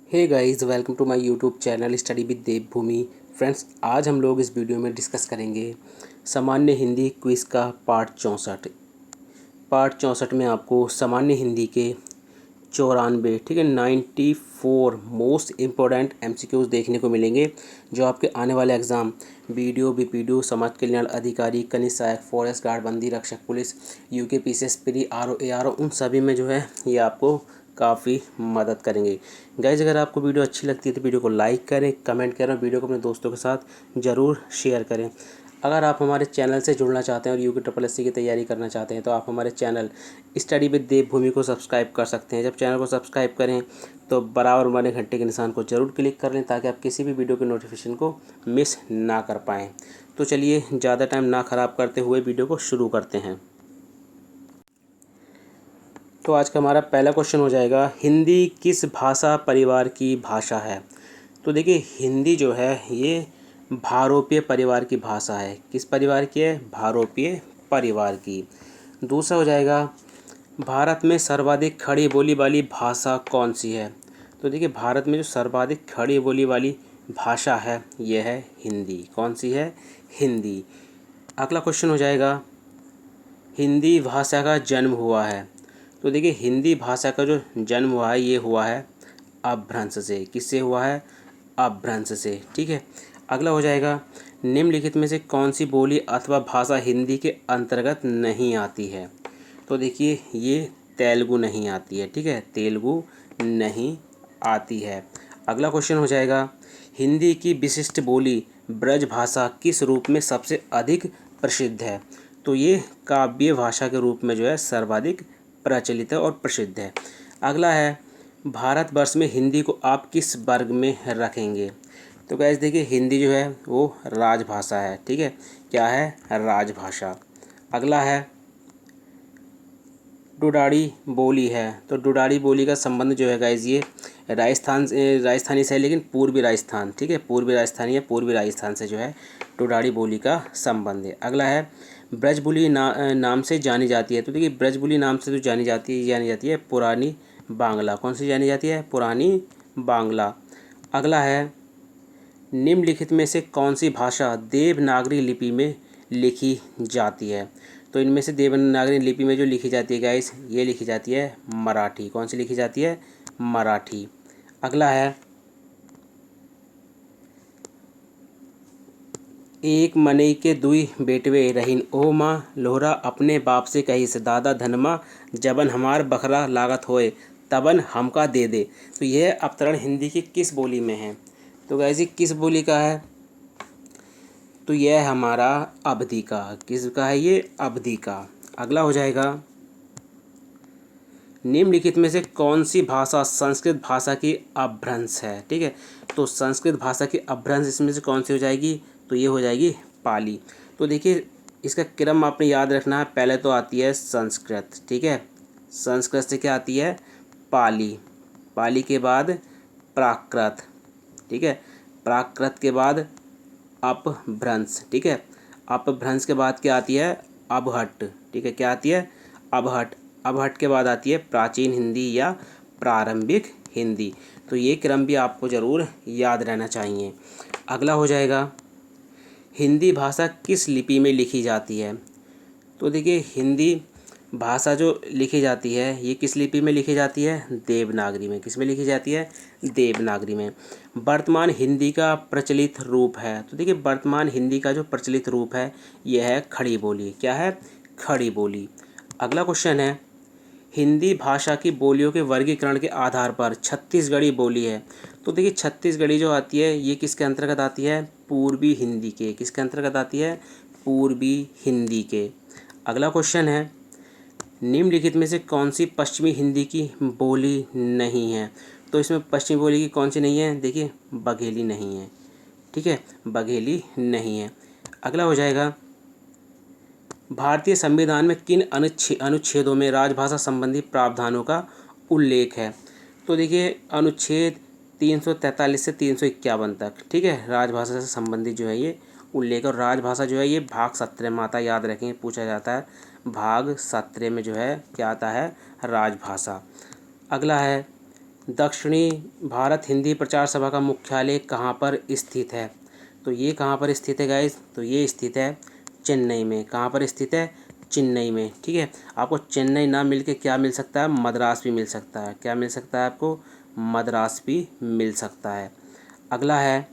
Hey guys, welcome to my YouTube channel study with Devbhoomi. Friends, आज हम लोग इस वीडियो में डिस्कस करेंगे सामान्य हिंदी क्विज़ का पार्ट 64 में आपको सामान्य हिंदी के 94 ठीक है 94 मोस्ट इम्पोर्टेंट एमसीक्यूज़ देखने को मिलेंगे, जो आपके आने वाले एग्ज़ाम बीडीओ, बीपीडीओ, समाज कल्याण अधिकारी, कनिष्ठ सहायक, फॉरेस्ट गार्ड, बंदी रक्षक police, UK PCS, pre RO ARO, उन सभी में जो है ये आपको काफ़ी मदद करेंगे। गाइज, अगर आपको वीडियो अच्छी लगती है तो वीडियो को लाइक करें, कमेंट करें और वीडियो को अपने दोस्तों के साथ ज़रूर शेयर करें। अगर आप हमारे चैनल से जुड़ना चाहते हैं और यूके ट्रिपल एससी की तैयारी करना चाहते हैं तो आप हमारे चैनल स्टडी विद देवभूमि को सब्सक्राइब कर सकते हैं। जब चैनल को सब्सक्राइब करें तो बराबर वाले घंटे के निशान को जरूर क्लिक कर लें, ताकि आप किसी भी वीडियो के नोटिफिकेशन को मिस ना कर पाएँ। तो चलिए, ज़्यादा टाइम ना ख़राब करते हुए वीडियो को शुरू करते हैं। तो आज का हमारा पहला क्वेश्चन हो जाएगा, हिंदी किस भाषा परिवार की भाषा है। तो देखिए, हिंदी जो है ये भारोपीय परिवार की भाषा है। किस परिवार की है? भारोपीय परिवार की। दूसरा हो जाएगा, भारत में सर्वाधिक खड़ी बोली वाली भाषा कौन सी है। तो देखिए, भारत में जो सर्वाधिक खड़ी बोली वाली भाषा है यह है हिंदी। कौन सी है? हिंदी। अगला क्वेश्चन हो जाएगा, हिंदी भाषा का जन्म हुआ है। तो देखिए, हिंदी भाषा का जो जन्म हुआ है ये हुआ है अपभ्रंश से। किससे हुआ है? अपभ्रंश से। ठीक है। अगला हो जाएगा, निम्नलिखित में से कौन सी बोली अथवा भाषा हिंदी के अंतर्गत नहीं आती है। तो देखिए, ये तेलुगु नहीं आती है। ठीक है, तेलुगु नहीं आती है। अगला क्वेश्चन हो जाएगा, हिंदी की विशिष्ट बोली ब्रज भाषा किस रूप में सबसे अधिक प्रसिद्ध है। तो ये काव्य भाषा के रूप में जो है सर्वाधिक प्रचलित है और प्रसिद्ध है। अगला है, भारतवर्ष में हिंदी को आप किस वर्ग में रखेंगे। तो गाइस देखिए, हिंदी जो है वो राजभाषा है। ठीक है, क्या है? राजभाषा। अगला है, डुडाड़ी बोली है। तो डुडाड़ी बोली का संबंध जो है गाइस ये राजस्थानी से है, लेकिन पूर्वी राजस्थान। ठीक है, पूर्वी राजस्थानी है, पूर्वी राजस्थान से जो है डुडाड़ी बोली का संबंध है। अगला है, ब्रजबुली नाम से जानी जाती है। तो देखिए, ब्रजबुली नाम से जो जानी जाती है पुरानी बांग्ला। कौन सी जानी जाती है? पुरानी बांग्ला। अगला है, निम्नलिखित में से कौन सी भाषा देवनागरी लिपि में लिखी जाती है। तो इनमें से देवनागरी लिपि में जो लिखी जाती है गाइस, ये लिखी जाती है मराठी। कौन सी लिखी जाती है? मराठी। अगला है, एक मनई के दुई बेटवे रहीन, ओ माँ लोहरा अपने बाप से कही से, दादा धनमा जबन हमार बखरा लागत होए तबन हमका दे दे। तो यह अवतरण हिंदी की किस बोली में है। तो गाइस, ये किस बोली का है? तो यह है हमारा अवधी का। किसका है ये? अवधी का। अगला हो जाएगा, निम्नलिखित में से कौन सी भाषा संस्कृत भाषा की अपभ्रंश है। ठीक है, तो संस्कृत भाषा की अपभ्रंश इसमें से कौन सी हो जाएगी? तो ये हो जाएगी पाली। तो देखिए, इसका क्रम आपने याद रखना है। पहले तो आती है संस्कृत। ठीक है, संस्कृत से क्या आती है? पाली। पाली के बाद प्राकृत। ठीक है, प्राकृत के बाद अपभ्रंश। ठीक है, अपभ्रंश के बाद क्या आती है? अबहट। ठीक है, क्या आती है? अबहट। अबहट के बाद आती है प्राचीन हिंदी या प्रारंभिक हिंदी। तो ये क्रम भी आपको ज़रूर याद रहना चाहिए। अगला हो जाएगा, हिंदी भाषा किस लिपि में लिखी जाती है। तो देखिए, हिंदी भाषा जो लिखी जाती है ये किस लिपि में लिखी जाती है? देवनागरी में। किस में लिखी जाती है? देवनागरी में। वर्तमान हिंदी का प्रचलित रूप है। तो देखिए, वर्तमान हिंदी का जो प्रचलित रूप है यह है खड़ी बोली। क्या है? खड़ी बोली। अगला क्वेश्चन है, हिंदी भाषा की बोलियों के वर्गीकरण के आधार पर छत्तीसगढ़ी बोली है। तो देखिए, छत्तीसगढ़ी जो आती है ये किसके अंतर्गत आती है? पूर्वी हिंदी के। किसके अंतर्गत आती है? पूर्वी हिंदी के। अगला क्वेश्चन है, निम्नलिखित में से कौन सी पश्चिमी हिंदी की बोली नहीं है। तो इसमें पश्चिमी बोली की कौन सी नहीं है? देखिए, बघेली नहीं है। ठीक है, बघेली नहीं है। अगला हो जाएगा, भारतीय संविधान में किन अनुच्छेदों में राजभाषा संबंधी प्रावधानों का उल्लेख है। तो देखिए, अनुच्छेद 343 से 351 तक। ठीक है, राजभाषा से संबंधित जो है ये उल्लेख। और राजभाषा जो है ये भाग 17 में आता है। याद रखें, पूछा जाता है भाग 17 में जो है क्या आता है? राजभाषा। अगला है, दक्षिणी भारत हिंदी प्रचार सभा का मुख्यालय कहाँ पर स्थित है? तो ये कहाँ पर स्थित है गाइस? तो ये स्थित है चेन्नई में। कहाँ पर स्थित है? चेन्नई में। ठीक है, आपको चेन्नई ना मिल के क्या मिल सकता है? मद्रास भी मिल सकता है। क्या मिल सकता है आपको? मद्रास भी मिल सकता है। अगला है,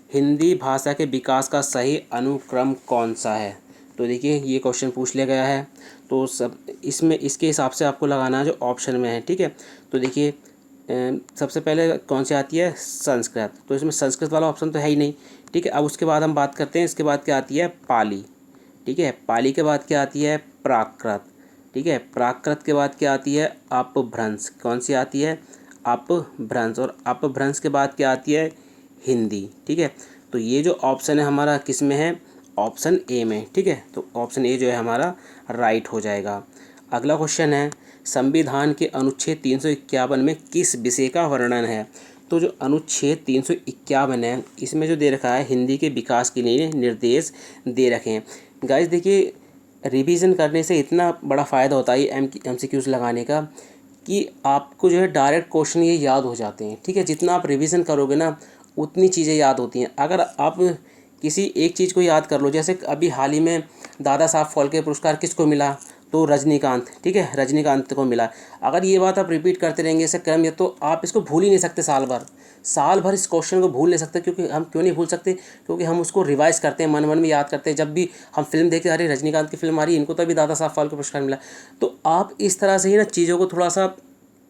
हिंदी भाषा के विकास का सही अनुक्रम कौन सा है? तो देखिए ये क्वेश्चन पूछ लिया गया है, तो सब इसमें इसके हिसाब से आपको लगाना है जो ऑप्शन में है। ठीक है, तो देखिए सबसे पहले कौन सी आती है? संस्कृत। तो इसमें संस्कृत वाला ऑप्शन तो है ही नहीं। ठीक है, अब उसके बाद हम बात करते हैं, इसके बाद क्या आती है? पाली। ठीक है, पाली के बाद क्या आती है? प्राकृत। ठीक है, प्राकृत के बाद क्या आती है? अपभ्रंश। कौन सी आती है? अपभ्रंश। और अपभ्रंश के बाद क्या आती है? हिंदी। ठीक है, तो ये जो ऑप्शन है हमारा किस में है? ऑप्शन ए में। ठीक है, तो ऑप्शन ए जो है हमारा राइट हो जाएगा। अगला क्वेश्चन है, संविधान के अनुच्छेद 351 में किस विषय का वर्णन है? तो जो अनुच्छेद 351 है इसमें जो दे रखा है हिंदी के विकास के लिए निर्देश दे रखे हैं। गाइस देखिए, रिवीजन करने से इतना बड़ा फ़ायदा होता है MCQs लगाने का कि आपको जो है डायरेक्ट क्वेश्चन ये याद हो जाते हैं। ठीक है, जितना आप रिवीजन करोगे ना उतनी चीज़ें याद होती हैं। अगर आप किसी एक चीज़ को याद कर लो, जैसे अभी हाल ही में दादा साहब फाल्के पुरस्कार किसको मिला? तो रजनीकांत। ठीक है, रजनीकांत को मिला। अगर ये बात आप रिपीट करते रहेंगे ऐसे क्रम ये, तो आप इसको भूल ही नहीं सकते साल भर इस क्वेश्चन को भूल नहीं सकते। क्योंकि हम क्यों नहीं भूल सकते? क्योंकि हम उसको रिवाइज करते हैं, मन मन में याद करते हैं। जब भी हम फिल्म देखते हैं, अरे रजनीकांत की फिल्म आ रही है, इनको तो अभी दादा साहब फाल्के पुरस्कार मिला। तो आप इस तरह से ही ना चीज़ों को थोड़ा सा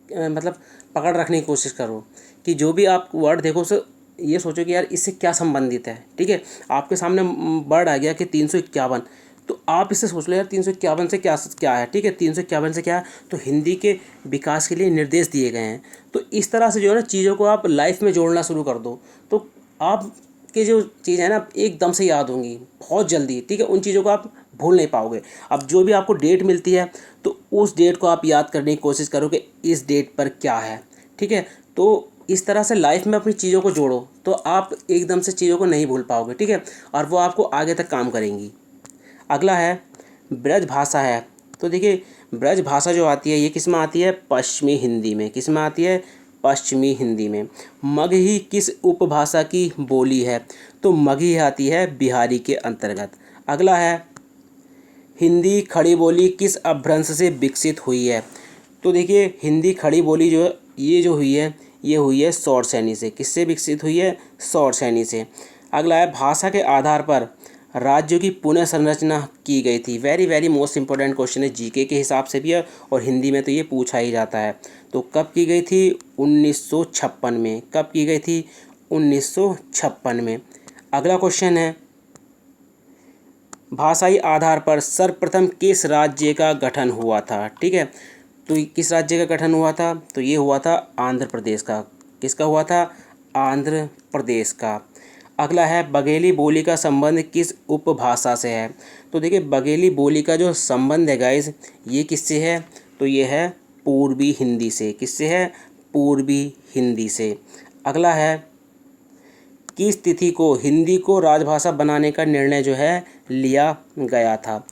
मतलब पकड़ रखने की कोशिश करो कि जो भी आप वर्ड देखो उसे ये सोचो कि यार इससे क्या संबंधित है। ठीक है, आपके सामने वर्ड आ गया कि 351, तो आप इससे सोच लो यार 351 से क्या क्या है। ठीक है, 351 से क्या है? तो हिंदी के विकास के लिए निर्देश दिए गए हैं। तो इस तरह से जो है ना चीज़ों को आप लाइफ में जोड़ना शुरू कर दो, तो आपके जो चीज़ है ना एकदम से याद होंगी बहुत जल्दी। ठीक है, उन चीज़ों को आप भूल नहीं पाओगे। अब जो भी आपको डेट मिलती है तो उस डेट को आप याद करने की कोशिश करो कि इस डेट पर क्या है। ठीक है, तो इस तरह से लाइफ में अपनी चीज़ों को जोड़ो तो आप एकदम से चीज़ों को नहीं भूल पाओगे। ठीक है, और वो आपको आगे तक काम करेंगी। अगला है, ब्रज भाषा है। तो देखिए ब्रज भाषा जो आती है ये किस में आती है? पश्चिमी हिंदी में। किस में आती है? पश्चिमी हिंदी में। मगही किस उपभाषा की बोली है? तो मगही आती है बिहारी के अंतर्गत। अगला है, हिंदी खड़ी बोली किस अपभ्रंश से विकसित हुई है? तो देखिए हिंदी खड़ी बोली जो ये जो हुई है ये हुई है शौरसैनी से। किससे विकसित हुई है? शौरसैनी से। अगला है, भाषा के आधार पर राज्यों की पुनः संरचना की गई थी। Very very most important question है, जीके के हिसाब से भी है और हिंदी में तो ये पूछा ही जाता है। तो कब की गई थी? 1956 में। कब की गई थी? 1956 में। अगला क्वेश्चन है, भाषाई आधार पर सर्वप्रथम किस राज्य का गठन हुआ था? ठीक है, तो किस राज्य का गठन हुआ था? तो ये हुआ था आंध्र प्रदेश का। किसका हुआ था? आंध्र प्रदेश का। अगला है, बघेली बोली का संबंध किस उपभाषा से है? तो देखिए बघेली बोली का जो संबंध है गाइस ये किससे है? तो ये है पूर्वी हिंदी से। किससे है? पूर्वी हिंदी से। अगला है, किस तिथि को हिंदी को राजभाषा बनाने का निर्णय जो है लिया गया था?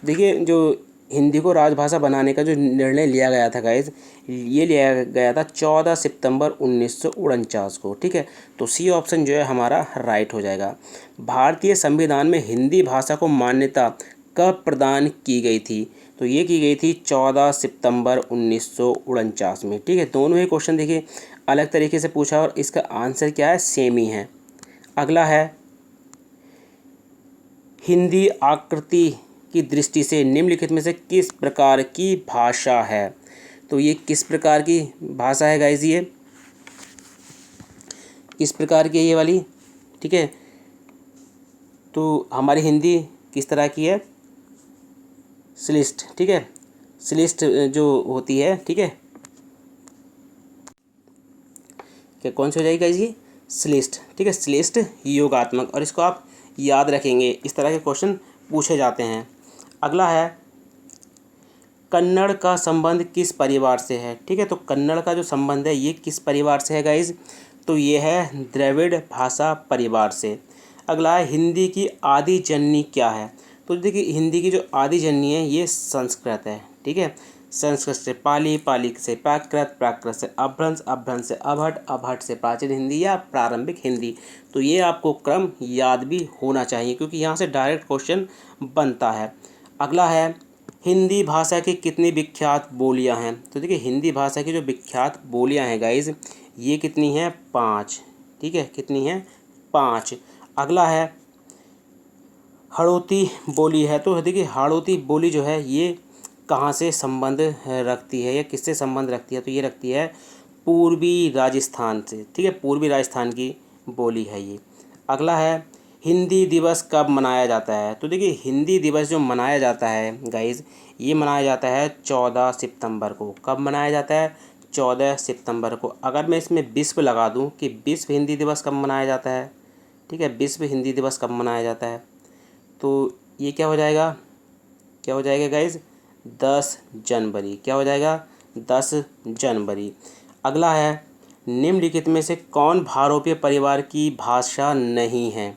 देखिए जो हिंदी को राजभाषा बनाने का जो निर्णय लिया गया था गाइज ये लिया गया था 14 सितंबर 1949 को। ठीक है, तो सी ऑप्शन जो है हमारा राइट हो जाएगा। भारतीय संविधान में हिंदी भाषा को मान्यता कब प्रदान की गई थी? तो ये की गई थी 14 सितंबर 1949 में। ठीक है, दोनों ही क्वेश्चन देखिए अलग तरीके से पूछा और इसका आंसर क्या है? सेम ही है। अगला है, हिंदी आकृति की दृष्टि से निम्नलिखित में से किस प्रकार की भाषा है? तो ये किस प्रकार की भाषा है गाइज? ये किस प्रकार की है ये वाली? ठीक है, तो हमारी हिंदी किस तरह की है? श्लिष्ट। ठीक है, श्लिष्ट जो होती है। ठीक है, क्या कौन सी हो जाएगी गाइज? ये श्लिष्ट। ठीक है, श्लिष्ट योगात्मक। और इसको आप याद रखेंगे, इस तरह के क्वेश्चन पूछे जाते हैं। अगला है, कन्नड़ का संबंध किस परिवार से है? ठीक है, तो कन्नड़ का जो संबंध है ये किस परिवार से है गाइज? तो ये है द्रविड़ भाषा परिवार से। अगला है, हिंदी की आदि जननी क्या है? तो देखिए हिंदी की जो आदि जननी है ये संस्कृत है। ठीक है, संस्कृत से पाली, पाली से प्राकृत, प्राकृत से अपभ्रंश, अपभ्रंश से अभट, अभट से प्राचीन हिंदी या प्रारंभिक हिंदी। तो ये आपको क्रम याद भी होना चाहिए क्योंकि यहाँ से डायरेक्ट क्वेश्चन बनता है। अगला है हिंदी भाषा की कितनी विख्यात बोलियाँ हैं। तो देखिए हिंदी भाषा की जो विख्यात बोलियाँ हैं गाइज, ये कितनी हैं? 5। ठीक है, कितनी हैं? 5। अगला है हाड़ौती बोली है। तो देखिए हाड़ौती बोली जो है ये कहाँ से संबंध रखती है या किससे संबंध रखती है? तो ये रखती है पूर्वी राजस्थान से। ठीक है, पूर्वी राजस्थान की बोली है ये। अगला है हिंदी दिवस कब मनाया जाता है। तो देखिए हिंदी दिवस जो मनाया जाता है गाइज़, ये मनाया जाता है 14 सितंबर को। कब मनाया जाता है? 14 सितंबर को। अगर मैं इसमें विश्व लगा दूं कि विश्व हिंदी दिवस कब मनाया जाता है, ठीक है, विश्व हिंदी दिवस कब मनाया जाता है, तो ये क्या हो जाएगा? क्या हो जाएगा गाइज़? 10 जनवरी। क्या हो जाएगा? 10 जनवरी। अगला है निम्नलिखित में से कौन भारोपीय परिवार की भाषा नहीं है।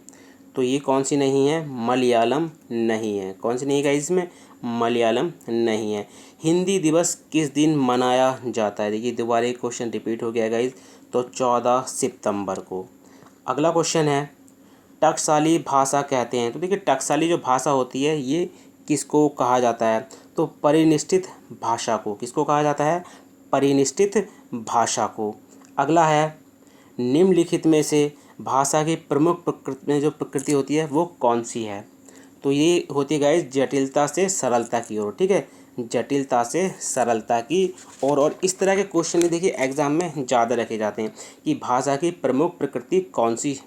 तो ये कौन सी नहीं है? मलयालम नहीं है। कौन सी नहीं है गाइस इसमें? मलयालम नहीं है। हिंदी दिवस किस दिन मनाया जाता है? देखिए दोबारा एक क्वेश्चन रिपीट हो गया गाइस, तो 14 सितंबर को। अगला क्वेश्चन है टकसाली भाषा कहते हैं। तो देखिए टकसाली जो भाषा होती है ये किसको कहा जाता है? तो परिनिष्ठित भाषा को। किसको कहा जाता है? परिनिष्ठित भाषा को। अगला है निम्नलिखित में से भाषा की प्रमुख प्रकृति में जो प्रकृति होती है वो कौन सी है? तो ये होती है गाइस जटिलता से सरलता की ओर। ठीक है, जटिलता से सरलता की ओर। और इस तरह के क्वेश्चन देखिए एग्जाम में ज़्यादा रखे जाते हैं कि भाषा की प्रमुख प्रकृति कौन सी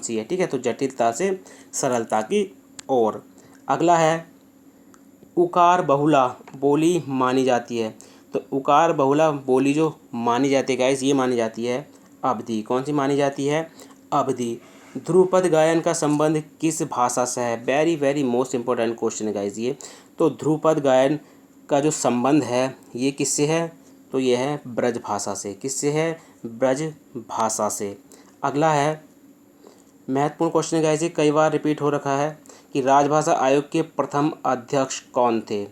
है। ठीक है, तो जटिलता से सरलता की ओर। अगला है उकार बहुला बोली मानी जाती है। तो उकार बहुला बोली जो मानी जाती है गाइस, ये मानी जाती है अवधी। कौन सी मानी जाती है? अवधी। ध्रुपद गायन का संबंध किस भाषा से है? Very very most important question है गाइस ये। तो ध्रुपद गायन का जो संबंध है ये किससे है? तो ये है ब्रज भाषा से। किससे है? ब्रज भाषा से। अगला है महत्वपूर्ण क्वेश्चन गाइस, ये कई बार रिपीट हो रखा है कि राजभाषा आयोग के प्रथम अध्यक्ष कौन थे?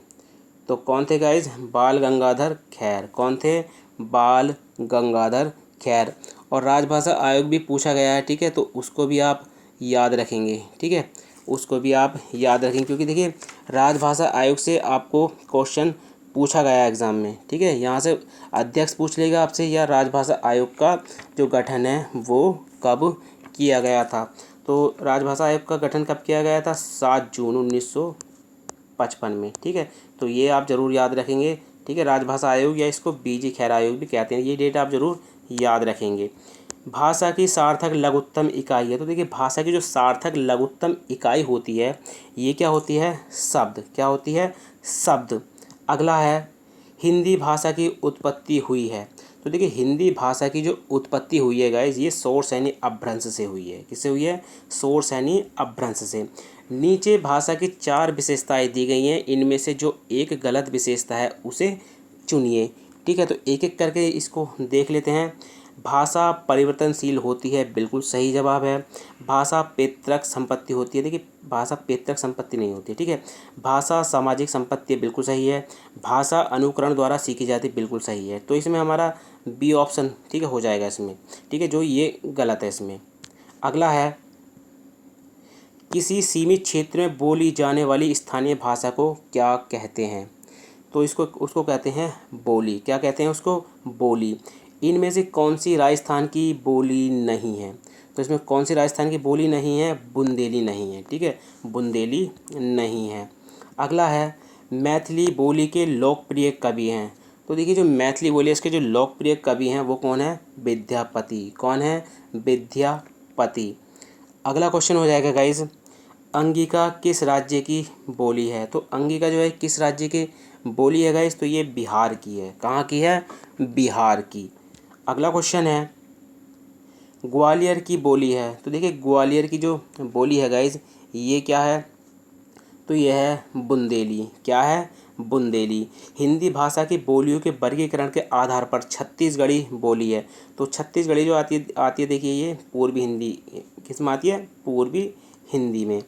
तो कौन थे गाइज? बाल गंगाधर खैर। कौन थे? बाल गंगाधर खैर। और राजभाषा आयोग भी पूछा गया है, ठीक है, तो उसको भी आप याद रखेंगे। ठीक है, उसको भी आप याद रखेंगे क्योंकि देखिए राजभाषा आयोग से आपको क्वेश्चन पूछा गया है एग्ज़ाम में। ठीक है, यहाँ से अध्यक्ष पूछ लेगा आपसे या राजभाषा आयोग का जो गठन है वो कब किया गया था। तो राजभाषा आयोग का गठन कब किया गया था? 7 जून 1955 में। ठीक है, तो ये आप ज़रूर याद रखेंगे। ठीक है, राजभाषा आयोग या इसको बीजी खैर आयोग भी कहते हैं, ये डेट आप ज़रूर याद रखेंगे। भाषा की सार्थक लघुत्तम इकाई है। तो देखिए भाषा की जो सार्थक लघुत्तम इकाई होती है ये क्या होती है? शब्द। क्या होती है? शब्द। अगला है हिंदी भाषा की उत्पत्ति हुई है। तो देखिए हिंदी भाषा की जो उत्पत्ति हुई है गाइज, ये सोर्स यानी अपभ्रंश से हुई है। किससे हुई है? सोर्स यानी अपभ्रंश से। नीचे भाषा की 4 विशेषताएं दी गई हैं, इनमें से जो एक गलत विशेषता है उसे चुनिए। ठीक है, तो एक एक करके इसको देख लेते हैं। भाषा परिवर्तनशील होती है, बिल्कुल सही जवाब है। भाषा पैतृक संपत्ति होती है। देखिए भाषा पैतृक संपत्ति नहीं होती है। ठीक है, भाषा सामाजिक संपत्ति है, बिल्कुल सही है। भाषा अनुकरण द्वारा सीखी जाती है, बिल्कुल सही है। तो इसमें हमारा बी ऑप्शन ठीक है हो जाएगा इसमें। ठीक है, जो ये गलत है इसमें। अगला है किसी सीमित क्षेत्र में बोली जाने वाली स्थानीय भाषा को क्या कहते हैं? तो उसको कहते हैं बोली। क्या कहते हैं उसको? बोली। इनमें से कौन सी राजस्थान की बोली नहीं है? तो इसमें कौन सी राजस्थान की बोली नहीं है? बुंदेली नहीं है। ठीक है, बुंदेली नहीं है। अगला है मैथिली बोली के लोकप्रिय कवि हैं। तो देखिए जो मैथिली बोली है इसके जो लोकप्रिय कवि हैं वो कौन है? विद्यापति। कौन है? विद्यापति। अगला क्वेश्चन हो जाएगा गाइज, अंगिका किस राज्य की बोली है? तो अंगिका जो है किस राज्य की बोली है गाइस? तो ये बिहार की है। कहाँ की है? बिहार की। अगला क्वेश्चन है ग्वालियर की बोली है। तो देखिए ग्वालियर की जो बोली है गाइस ये क्या है? तो ये है बुंदेली। क्या है? बुंदेली। हिंदी भाषा की बोलियों के वर्गीकरण के आधार पर छत्तीसगढ़ी बोली है। तो छत्तीसगढ़ी जो आती है देखिए ये पूर्वी हिंदी किस में आती है? पूर्वी हिंदी में।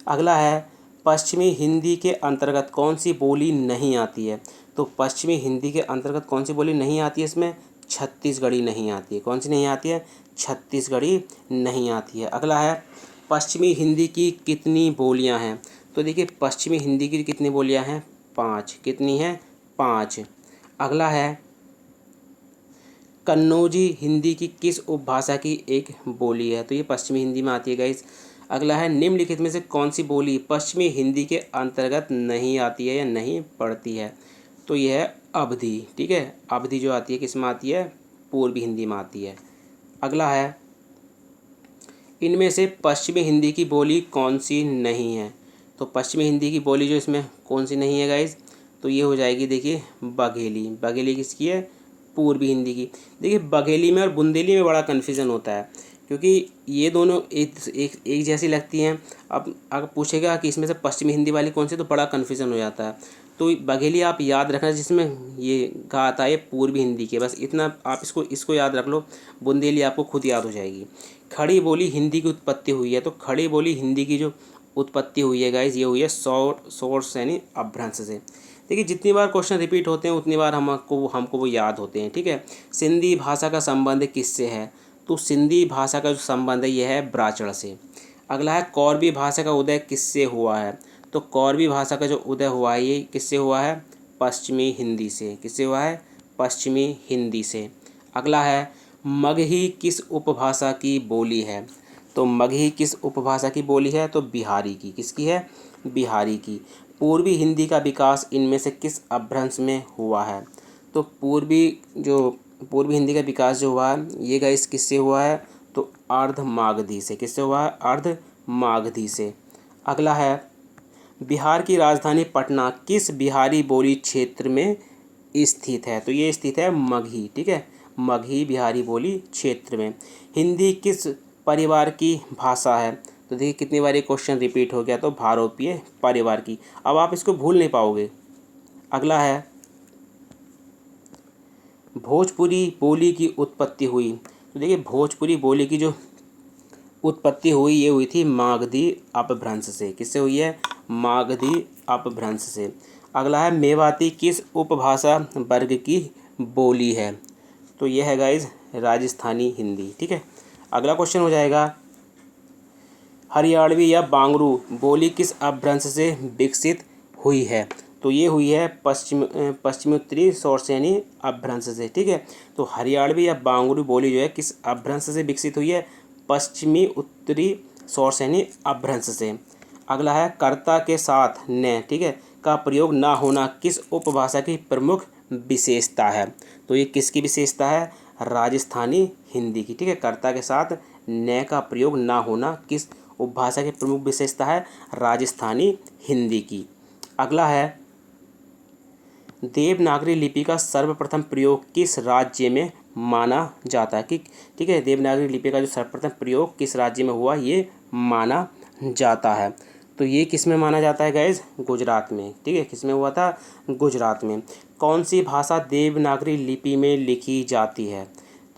अगला है पश्चिमी हिंदी के अंतर्गत कौन सी बोली नहीं आती है? तो पश्चिमी हिंदी के अंतर्गत कौन सी बोली नहीं आती है इसमें? छत्तीसगढ़ी नहीं आती है। कौन सी नहीं आती है? छत्तीसगढ़ी नहीं आती है। अगला है पश्चिमी हिंदी की कितनी बोलियां हैं? तो देखिए पश्चिमी हिंदी की कितनी बोलियां हैं? 5। कितनी हैं? 5। अगला है कन्नौजी हिंदी की किस उपभाषा की एक बोली है? तो ये पश्चिमी हिंदी में आती है गाइस। अगला है निम्नलिखित में से कौन सी बोली पश्चिमी हिंदी के अंतर्गत नहीं आती है या नहीं पड़ती है? तो यह है अवधी। ठीक है, अवधी जो आती है किस में आती है? पूर्वी हिंदी में आती है। अगला है इनमें से पश्चिमी हिंदी की बोली कौन सी नहीं है? तो पश्चिमी हिंदी की बोली जो इसमें कौन सी नहीं है गाइस? तो ये हो जाएगी देखिए बघेली। बघेली किसकी है? पूर्वी हिंदी की। देखिए बघेली में और बुंदेली में बड़ा कन्फ्यूज़न होता है, क्योंकि ये दोनों एक जैसी लगती हैं। अब अगर पूछेगा कि इसमें से पश्चिमी हिंदी वाली कौन सी, तो बड़ा कन्फ्यूज़न हो जाता है। तो बघेली आप याद रखना, जिसमें ये गा आता है पूर्वी हिंदी के, बस इतना आप इसको याद रख लो। बुंदेली आपको खुद याद हो जाएगी। खड़ी बोली हिंदी की उत्पत्ति हुई है। तो खड़ी बोली हिंदी की जो उत्पत्ति हुई है गाइज, ये हुई है सोर्स यानी अपभ्रंश से। देखिए जितनी बार क्वेश्चन रिपीट होते हैं उतनी बार हमको वो याद होते हैं। ठीक है, सिंधी भाषा का संबंध किससे है? तो सिंधी भाषा का जो संबंध है यह है ब्राचड़ से। अगला है कौरवी भाषा का उदय किससे हुआ है? तो कौरवी भाषा का जो उदय हुआ है ये किससे हुआ है? पश्चिमी हिंदी से। किससे हुआ है? पश्चिमी हिंदी से। अगला है मगही किस उपभाषा की बोली है? तो मगही किस उपभाषा की बोली है? तो बिहारी की। किसकी है? बिहारी की। पूर्वी हिंदी का विकास इनमें से किस अपभ्रंश में हुआ है? तो पूर्वी हिंदी का विकास जो हुआ है ये गाइस किससे हुआ है? तो अर्धमागधी से। किससे हुआ है? अर्धमागधी से। अगला है बिहार की राजधानी पटना किस बिहारी बोली क्षेत्र में स्थित है? तो ये स्थित है मगही। ठीक है, मगही बिहारी बोली क्षेत्र में। हिंदी किस परिवार की भाषा है? तो देखिए कितनी बार ये क्वेश्चन रिपीट हो गया, तो भारोपीय परिवार की। अब आप इसको भूल नहीं पाओगे। अगला है भोजपुरी बोली की उत्पत्ति हुई। तो देखिए भोजपुरी बोली की जो उत्पत्ति हुई ये हुई थी मागधी अपभ्रंश से। किससे हुई है? मागधी अपभ्रंश से। अगला है मेवाती किस उपभाषा वर्ग की बोली है? तो यह है गाइज राजस्थानी हिंदी। ठीक है, अगला क्वेश्चन हो जाएगा हरियाणवी या बांगरू बोली किस अपभ्रंश से विकसित हुई है? तो ये हुई है पश्चिमोत्तरी शौरसेनी अपभ्रंश से। ठीक है, तो हरियाणवी या बांगरू बोली जो है किस अपभ्रंश से विकसित हुई है? पश्चिमी उत्तरी शौरसेनी अपभ्रंश से। अगला है कर्ता के साथ न, ठीक है, का प्रयोग ना होना किस उपभाषा की प्रमुख विशेषता है? तो ये किसकी विशेषता है? राजस्थानी हिंदी की। ठीक है, कर्ता के साथ न का प्रयोग ना होना किस उपभाषा की प्रमुख विशेषता है? राजस्थानी हिंदी की। अगला है देवनागरी लिपि का सर्वप्रथम प्रयोग किस राज्य में माना जाता है? कि ठीक है, देवनागरी लिपि का जो सर्वप्रथम प्रयोग किस राज्य में हुआ ये माना जाता है? तो ये किस में माना जाता है गाइज? गुजरात में। ठीक है, किस में हुआ था? गुजरात में। कौन सी भाषा देवनागरी लिपि में लिखी जाती है?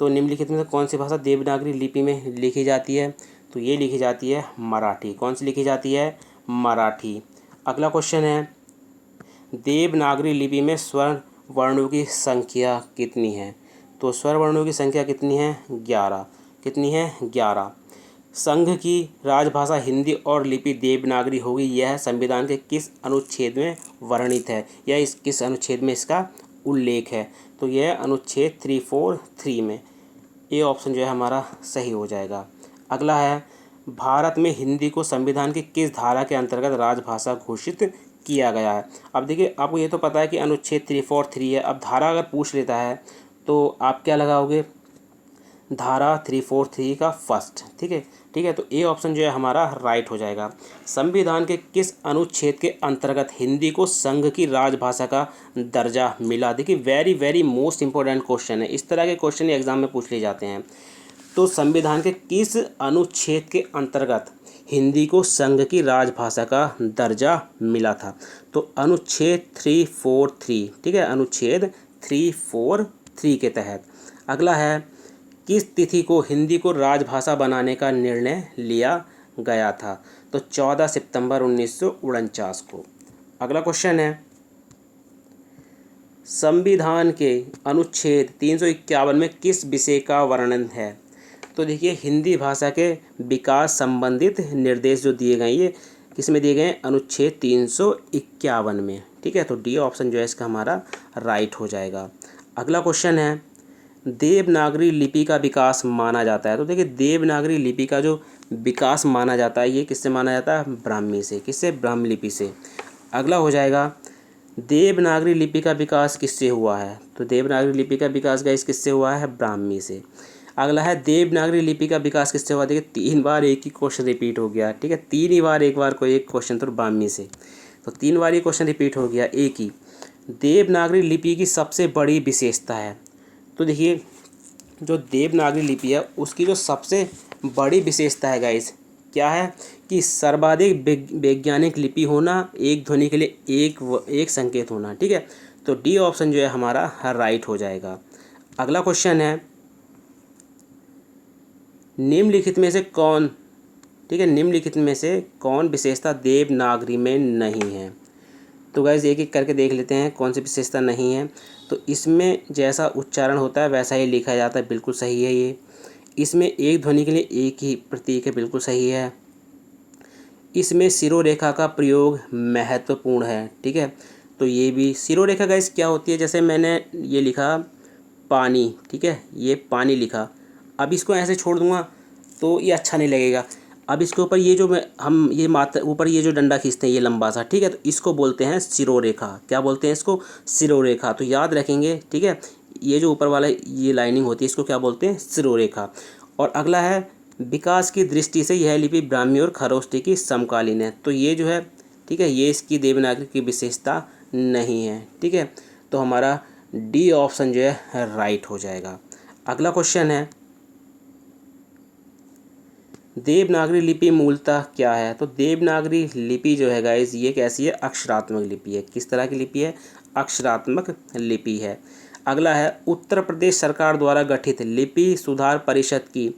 तो निम्नलिखित में से कौन सी भाषा देवनागरी लिपि में लिखी जाती है? तो ये लिखी जाती है मराठी। कौन सी लिखी जाती है? मराठी। अगला क्वेश्चन है देवनागरी लिपि में स्वर्ण वर्णों की संख्या कितनी है? तो स्वर्ण वर्णों की संख्या कितनी है? 11। कितनी है? 11। संघ की राजभाषा हिंदी और लिपि देवनागरी होगी, यह संविधान के किस अनुच्छेद में वर्णित है, या किस अनुच्छेद में इसका उल्लेख है? तो यह अनुच्छेद 343 में। ये ऑप्शन जो है हमारा सही हो जाएगा। अगला है भारत में हिंदी को संविधान की किस धारा के अंतर्गत राजभाषा घोषित किया गया है? अब देखिए आपको ये तो पता है कि अनुच्छेद 343 है। अब धारा अगर पूछ लेता है तो आप क्या लगाओगे? धारा 343 का फर्स्ट। ठीक है, ठीक है, तो ए ऑप्शन जो है हमारा राइट हो जाएगा। संविधान के किस अनुच्छेद के अंतर्गत हिंदी को संघ की राजभाषा का दर्जा मिला? देखिए very very most important question है। इस तरह के क्वेश्चन एग्जाम में पूछ लिए जाते हैं। तो संविधान के किस अनुच्छेद के अंतर्गत हिंदी को संघ की राजभाषा का दर्जा मिला था? तो अनुच्छेद 343। ठीक है, अनुच्छेद 343 के तहत। अगला है किस तिथि को हिंदी को राजभाषा बनाने का निर्णय लिया गया था? तो 14 सितंबर 1949 को। अगला क्वेश्चन है संविधान के अनुच्छेद 351 में किस विषय का वर्णन है? तो देखिए हिंदी भाषा के विकास संबंधित निर्देश जो दिए गए ये किस में दिए गए हैं? अनुच्छेद 351 में। ठीक है, तो डी ऑप्शन जो है इसका हमारा राइट हो जाएगा। अगला क्वेश्चन है, देवनागरी लिपि का विकास माना जाता है। तो देखिए देवनागरी लिपि का जो विकास माना जाता है ये किससे माना जाता है? ब्राह्मी से। किससे? ब्राह्मी लिपि से। अगला हो जाएगा, देवनागरी लिपि का विकास किससे हुआ है? तो देवनागरी लिपि का विकास गाइस किससे हुआ है? ब्राह्मी से। अगला है, देवनागरी लिपि का विकास किससे हुआ? देखिए 3 बार एक ही क्वेश्चन रिपीट हो गया। ठीक है, 3 ही बार एक बार कोई एक क्वेश्चन तो ब्राह्मी से, तो 3 बार ये क्वेश्चन रिपीट हो गया एक ही। देवनागरी लिपि की सबसे बड़ी विशेषता है। तो देखिए जो देवनागरी लिपि है उसकी जो सबसे बड़ी विशेषता है गाइस क्या है? कि सर्वाधिक वैज्ञानिक लिपि होना, एक ध्वनि के लिए एक संकेत होना। ठीक है, तो डी ऑप्शन जो है हमारा राइट हो जाएगा। अगला क्वेश्चन है, निम्नलिखित में से कौन, ठीक है, निम्नलिखित में से कौन विशेषता देवनागरी में नहीं है? तो गाइस एक एक करके देख लेते हैं कौन सी विशेषता नहीं है। तो इसमें जैसा उच्चारण होता है वैसा ही लिखा जाता है, बिल्कुल सही है ये। इसमें एक ध्वनि के लिए एक ही प्रतीक है, बिल्कुल सही है। इसमें सिरोरेखा का प्रयोग महत्वपूर्ण है। ठीक है, तो ये भी सिरोरेखा गाइस क्या होती है? जैसे मैंने ये लिखा पानी, ठीक है, ये पानी लिखा, अब इसको ऐसे छोड़ दूंगा तो ये अच्छा नहीं लगेगा। अब इसके ऊपर ये जो हम ये मात्रा ऊपर ये जो डंडा खींचते हैं ये लंबा सा, ठीक है, तो इसको बोलते हैं सिरोरेखा। क्या बोलते हैं इसको? सिरोरेखा। तो याद रखेंगे। ठीक है, ये जो ऊपर वाला ये लाइनिंग होती है इसको क्या बोलते हैं? सिरोरेखा। और अगला है, विकास की दृष्टि से यह लिपि ब्राह्मी और खरोष्टी की समकालीन है। तो ये जो है, ठीक है, ये इसकी देवनागरी की विशेषता नहीं है। ठीक है, तो हमारा डी ऑप्शन जो है राइट हो जाएगा। अगला क्वेश्चन है, देवनागरी लिपि मूलतः क्या है? तो देवनागरी लिपि जो है गाइस ये कैसी है? अक्षरात्मक लिपि है। किस तरह की लिपि है? अक्षरात्मक लिपि है। अगला है, उत्तर प्रदेश सरकार द्वारा गठित लिपि सुधार परिषद की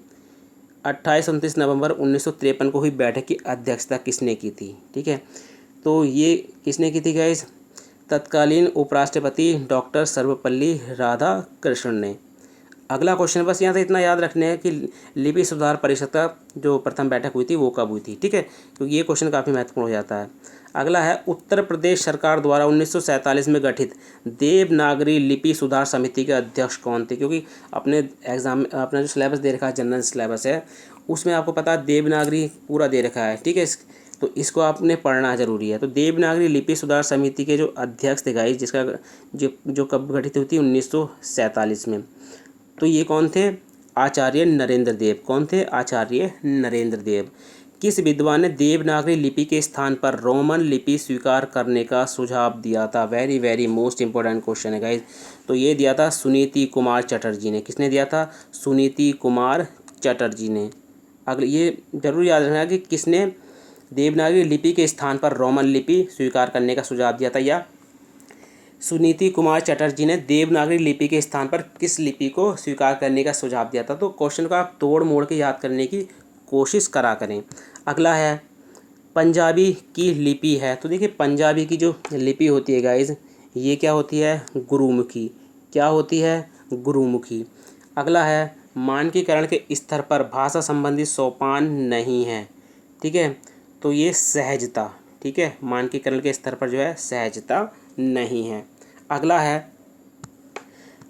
28-29 नवंबर 1953 को हुई बैठक की अध्यक्षता किसने की थी? ठीक है, तो ये किसने की थी गाइस? तत्कालीन उपराष्ट्रपति डॉक्टर सर्वपल्ली राधाकृष्णन ने। अगला क्वेश्चन बस यहाँ से इतना याद रखने है कि लिपि सुधार परिषद का जो प्रथम बैठक हुई थी वो कब हुई थी। ठीक है, क्योंकि ये क्वेश्चन काफ़ी महत्वपूर्ण हो जाता है। अगला है, उत्तर प्रदेश सरकार द्वारा 1947 में गठित देवनागरी लिपि सुधार समिति के अध्यक्ष कौन थे? क्योंकि अपने एग्जाम अपना जो सिलेबस दे रखा है, जनरल सिलेबस है, उसमें आपको पता है देवनागरी पूरा दे रखा है। ठीक है, तो इसको आपने पढ़ना ज़रूरी है। तो देवनागरी लिपि सुधार समिति के जो अध्यक्ष थे गाइस, जिसका जो कब गठित हुई थी? 1947 में। तो ये कौन थे? आचार्य नरेंद्र देव। कौन थे? आचार्य नरेंद्र देव। किस विद्वान ने देवनागरी लिपि के स्थान पर रोमन लिपि स्वीकार करने का सुझाव दिया था? Very very most important question है गाइज। तो ये दिया था सुनीति कुमार चटर्जी ने। किसने दिया था? सुनीति कुमार चटर्जी ने। अगले ये जरूर याद रखना कि किसने देवनागरी लिपि के स्थान पर रोमन लिपि स्वीकार करने का सुझाव दिया था, या सुनीति कुमार चटर्जी ने देवनागरी लिपि के स्थान पर किस लिपि को स्वीकार करने का सुझाव दिया था। तो क्वेश्चन को आप तोड़ मोड़ के याद करने की कोशिश करा करें। अगला है, पंजाबी की लिपि है। तो देखिए पंजाबी की जो लिपि होती है गाइज, ये क्या होती है? गुरुमुखी। क्या होती है? गुरुमुखी। अगला है, मानकीकरण के स्तर पर भाषा संबंधी सोपान नहीं है। ठीक है, तो ये सहजता। ठीक है, मानकीकरण के स्तर पर जो है सहजता नहीं है। अगला है,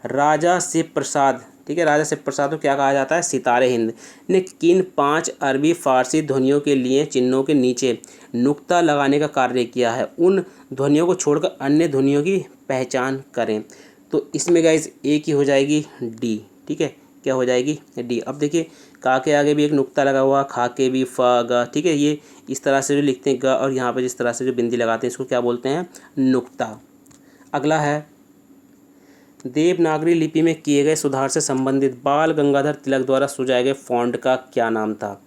राजा शिव प्रसाद। ठीक है, राजा शिव प्रसाद को क्या कहा जाता है? सितारे हिंद ने किन 5 अरबी फारसी ध्वनियों के लिए चिन्हों के नीचे नुक्ता लगाने का कार्य किया है? उन ध्वनियों को छोड़कर अन्य ध्वनियों की पहचान करें। तो इसमें गाइज एक ही हो जाएगी डी। ठीक है, क्या हो जाएगी? डी। अब देखिए का के आगे भी एक नुक्ता लगा हुआ, खा के भी, फ ग। ठीक है, ये इस तरह से जो लिखते हैं ग, और यहाँ पर जिस तरह से जो बिंदी लगाते हैं इसको क्या बोलते हैं? नुक्ता। अगला है, देवनागरी लिपि में किए गए सुधार से संबंधित बाल गंगाधर तिलक द्वारा सुझाए गए फॉन्ट का क्या नाम था?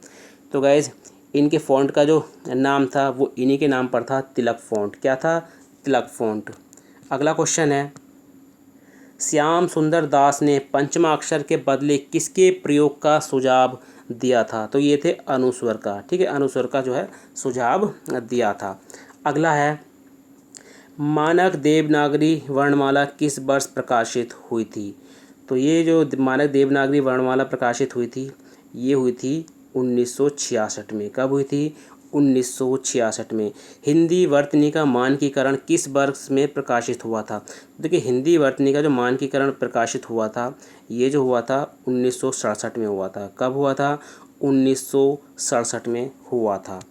तो गाइज इनके फॉन्ट का जो नाम था वो इन्हीं के नाम पर था, तिलक फॉन्ट। क्या था? तिलक फॉन्ट। अगला क्वेश्चन है, श्याम सुंदर दास ने पंचमा अक्षर के बदले किसके प्रयोग का सुझाव दिया था? तो ये थे अनुस्वर का। ठीक है, अनुस्वर का जो है सुझाव दिया था। अगला है, मानक देवनागरी वर्णमाला किस वर्ष प्रकाशित हुई थी? तो ये जो मानक देवनागरी वर्णमाला प्रकाशित हुई थी, ये हुई थी 1966 में। कब हुई थी? 1966 में। हिंदी वर्तनी का मानकीकरण किस वर्ष में प्रकाशित हुआ था? देखिए, हिंदी वर्तनी का जो मानकीकरण प्रकाशित हुआ था, ये जो हुआ था 1967 में हुआ था। कब हुआ था? 1967 में हुआ था।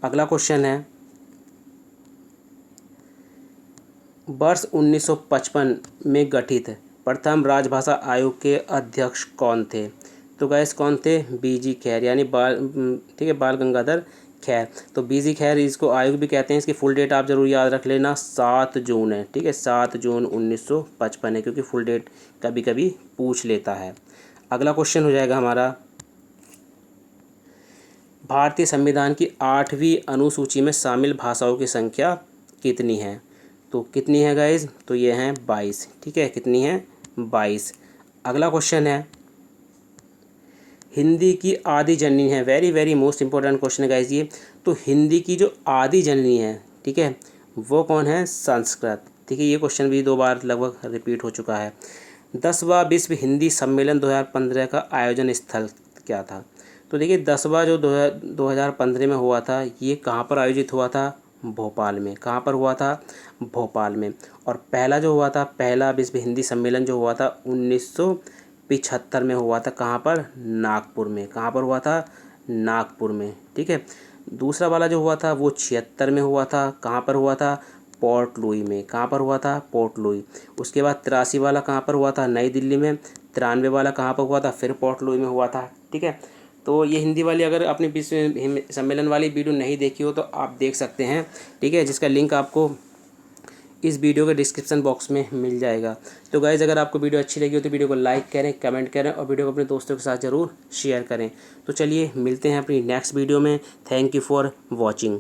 अगला क्वेश्चन है, वर्ष 1955 में गठित प्रथम राजभाषा आयोग के अध्यक्ष कौन थे? तो गैस कौन थे? बीजी खैर, यानी ठीक है, बाल गंगाधर खैर। तो बीजी खैर इसको आयोग भी कहते हैं। इसकी फुल डेट आप ज़रूर याद रख लेना, 7 जून है। ठीक है, 7 जून 1955 है, क्योंकि फुल डेट कभी कभी पूछ लेता है। अगला क्वेश्चन हो जाएगा हमारा, भारतीय संविधान की 8वीं अनुसूची में शामिल भाषाओं की संख्या कितनी है? तो कितनी है गाइज? तो ये हैं 22। ठीक है, कितनी है? 22। अगला क्वेश्चन है, हिंदी की आदि जननी है, very very most important question है गाइज ये। तो हिंदी की जो आदि जननी है, ठीक है, वो कौन है? संस्कृत। ठीक है, ये क्वेश्चन भी 2 बार लगभग रिपीट हो चुका है। 10वां विश्व हिंदी सम्मेलन 2015 का आयोजन स्थल क्या था? तो देखिए, 10वां जो 2015 में हुआ था, ये कहाँ पर आयोजित हुआ था? भोपाल में। कहाँ पर हुआ था? भोपाल में। और पहला जो हुआ था, पहला विश्व हिंदी सम्मेलन जो हुआ था 1975 में हुआ था। कहाँ पर? नागपुर में। कहाँ पर हुआ था? नागपुर में। ठीक है, दूसरा वाला जो हुआ था वो 76 में हुआ था। कहाँ पर हुआ था? पोर्ट लुई में। कहाँ पर हुआ था? Port Louis. उसके बाद 83 वाला कहाँ पर हुआ था? नई दिल्ली में। 93 वाला कहाँ पर हुआ था? फिर पोर्ट लुई में हुआ था। ठीक है, तो ये हिंदी वाली, अगर आपने विश्व सम्मेलन वाली वीडियो नहीं देखी हो तो आप देख सकते हैं। ठीक है, जिसका लिंक आपको इस वीडियो के डिस्क्रिप्शन बॉक्स में मिल जाएगा। तो गाइज़, अगर आपको वीडियो अच्छी लगी हो तो वीडियो को लाइक करें, कमेंट करें और वीडियो को अपने दोस्तों के साथ ज़रूर शेयर करें। तो चलिए मिलते हैं अपनी नेक्स्ट वीडियो में। Thank you for watching.